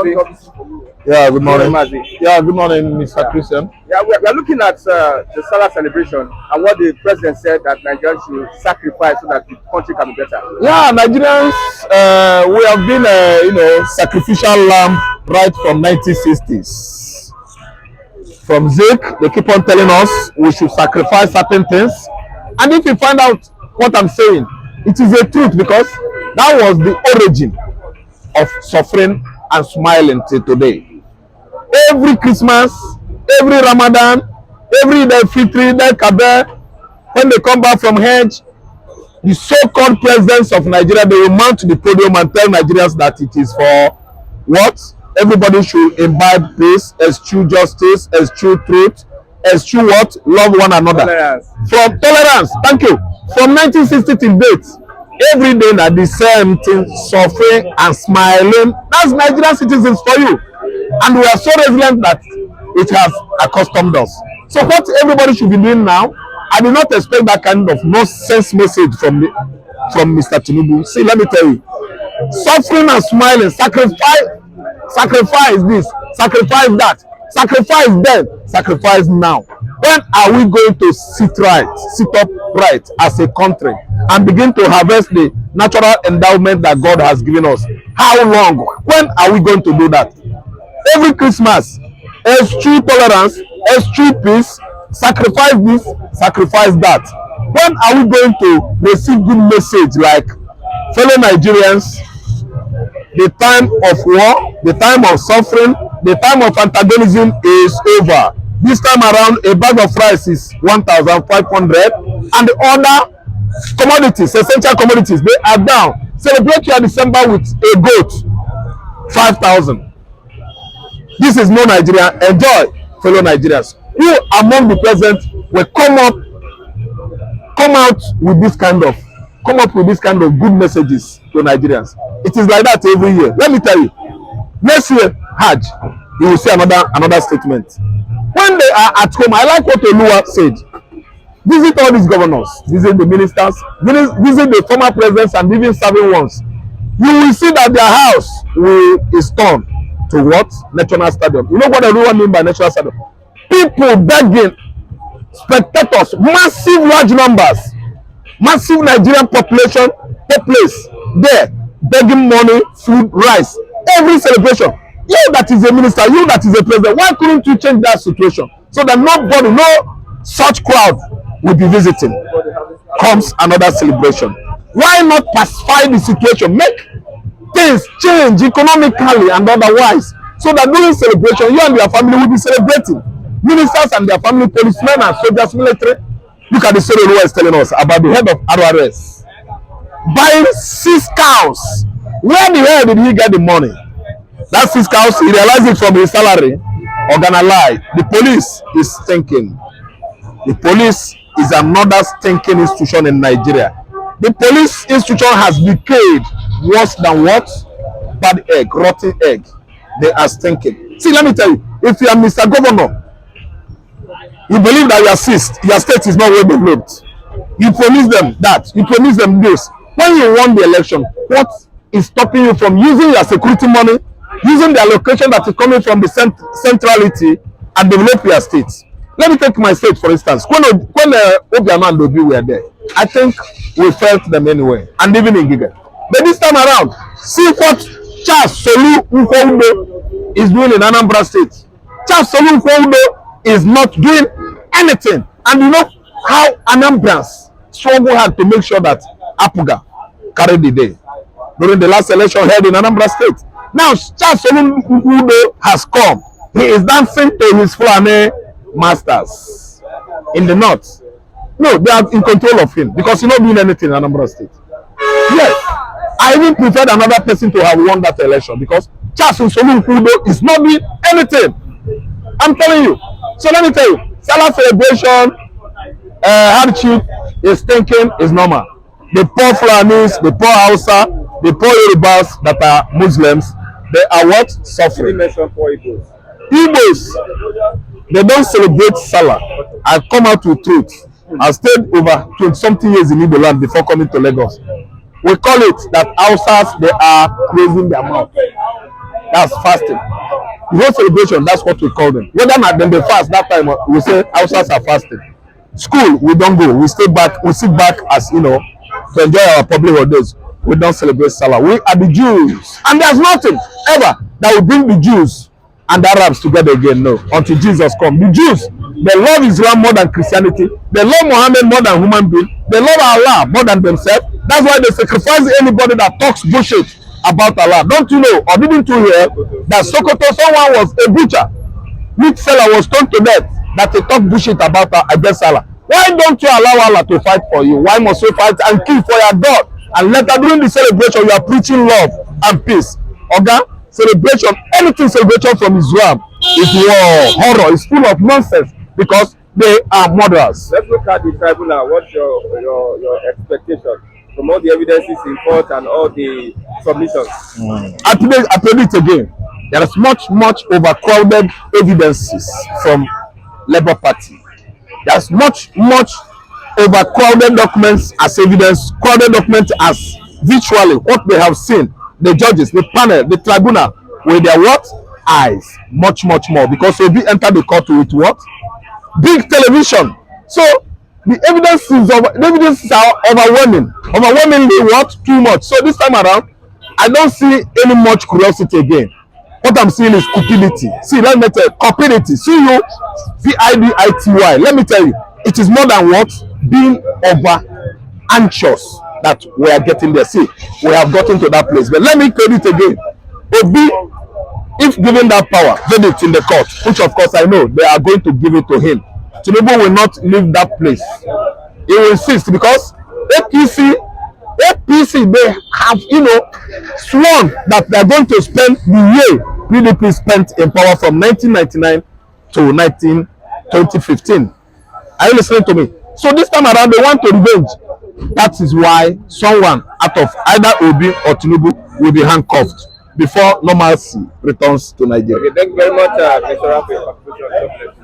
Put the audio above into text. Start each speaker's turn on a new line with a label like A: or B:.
A: Yeah, good morning. Yeah, good morning, Mr. Christian.
B: Yeah, we are looking at the Salah celebration and what the president said that Nigerians should sacrifice so that the country can be better.
A: Yeah, Nigerians, we have been, sacrificial lamb right from 1960s. From Zik, they keep on telling us we should sacrifice certain things. And if you find out what I'm saying, it is a truth because that was the origin of suffering and smiling till today. Every Christmas, every Ramadan, every Eid al-Fitr, Eid al-Kabir, when they come back from Hajj, the so-called presidents of Nigeria, they will mount to the podium and tell Nigerians that it is for what? Everybody should imbibe peace, eschew justice, eschew truth, eschew what? Love one another.
B: Tolerance.
A: From tolerance, thank you. From 1960 till date, every day na the same thing, suffering and smiling. That's Nigerian citizens for you. And we are so resilient that it has accustomed us. So what everybody should be doing now, I do not expect that kind of nonsense message from Mr. TINUBU. See, let me tell you, suffering and smiling, sacrifice this, sacrifice that, sacrifice then, sacrifice now. When are we going to sit up right as a country and begin to harvest the natural endowment that God has given us? How long? When are we going to do that? Every Christmas, eschew tolerance, eschew peace, sacrifice this, sacrifice that. When are we going to receive good message like, fellow Nigerians, the time of war, the time of suffering, the time of antagonism is over. This time around, a bag of rice is 1,500 and the other commodities, essential commodities, they are down. Celebrate your December with a goat, 5,000. This is no Nigeria. Enjoy, fellow Nigerians. Who among the presidents will come out with this kind of good messages to Nigerians? It is like that every year. Let me tell you, next year Hajj, you will see another statement. When they are at home, I like what Oluwa said. Visit all these governors, visit the ministers, visit the former presidents and even serving ones. You will see that their house is turned to what? National Stadium. You know what everyone mean by National Stadium? People begging, spectators, massive large numbers, massive Nigerian population take place there, begging money, food, rice, every celebration. You that is a minister, you that is a president, why couldn't you change that situation so that nobody, no such crowd will be visiting? Comes another celebration. Why not pacify the situation, make things change economically and otherwise, so that during celebration you and your family will be celebrating. Ministers and their family, policemen and soldiers, military. Look at the story Oluwa is telling us about the head of RRS buying 6 cows. Where the hell did he get the money? That 6 cows, he realized it from his salary. Organa lie. The police is stinking. The police is another stinking institution in Nigeria. The police institution has decayed worse than what? Bad egg, rotten egg. They are stinking. See, let me tell you, if you are Mr. Governor, you believe that your state is not well developed. You promise them that. You promise them this. When you won the election, what is stopping you from using your security money, using the allocation that is coming from the centrality and develop your state? Let me take my state for instance. When Obiama and Obi were there, I think we felt them anyway, and even in Giga. But this time around, see what Charles Solu Nkwoudo is doing in Anambra State. Charles Solu Nkwoudo is not doing anything. And you know how Anambrans struggle hard to make sure that Apuga carried the day during the last election held in Anambra State. Now, Charles Solu Nkwoudo has come. He is dancing to his Fulani masters in the north. No, they are in control of him because he's not doing anything in Anambra State. Yes, I even preferred another person to have won that election because Charles Solu Nkwoudo is not doing anything. I'm telling you. So let me tell you, Salah celebration, hardship is thinking is normal. The poor Fulanis, the poor Hausa, the poor Yorubas that are Muslims, they are what? Suffering. Igbos, they don't celebrate Salah. I come out with truth. I stayed over 20-something years in Igbo land before coming to Lagos. We call it that Hausas, they are closing their mouth. That's fasting. The whole celebration, that's what we call them. Whether not then they fast that time, we say Hausas are fasting. School, we don't go. We stay back. We sit back as you know to enjoy our public holidays. We don't celebrate Salah. We are the Jews, and there's nothing ever that will bring the Jews and the Arabs together again. No, until Jesus comes. The Jews, they love Islam more than Christianity. They love Muhammad more than human being. They love Allah more than themselves. That's why they sacrifice anybody that talks bullshit about Allah. Don't you know, or didn't you hear that Sokoto, someone was a butcher, meat seller was stoned to death that they talk bullshit about against Allah. Why don't you allow Allah to fight for you? Why must you fight and kill for your God? And later during the celebration, you are preaching love and peace. Okay? Celebration, anything celebration from Islam is war, horror, is full of nonsense because they are murderers.
B: Let's look at the tribunal. What's your expectation from all the evidences in court and all the submissions?
A: I predict again. There is much overcrowded evidences from Labour Party. There's much overcrowded documents as evidence, crowded documents as virtually what they have seen. The judges, the panel, the tribunal, with their what? Eyes. Much more. Because we enter the court with what? Big television. So the evidences are overwhelmingly what? Too much. So this time around, I don't see any much curiosity again. What I'm seeing is cupidity. See, let me tell you, cupidity. CUPIDITY. Let me tell you, it is more than what? Being over anxious that we are getting there. See, we have gotten to that place. But let me tell it again. Obi, if given that power, verdict in the court, which of course I know they are going to give it to him, TINUBU will not leave that place. He will insist because APC, they have, sworn that they are going to spend the year PDP spent in power from 1999 to 2015. Are you listening to me? So this time around, they want to revenge. That is why someone out of either Obi or TINUBU will be handcuffed before normalcy returns to Nigeria.
B: Okay, thank you very much, Mr. Rafi.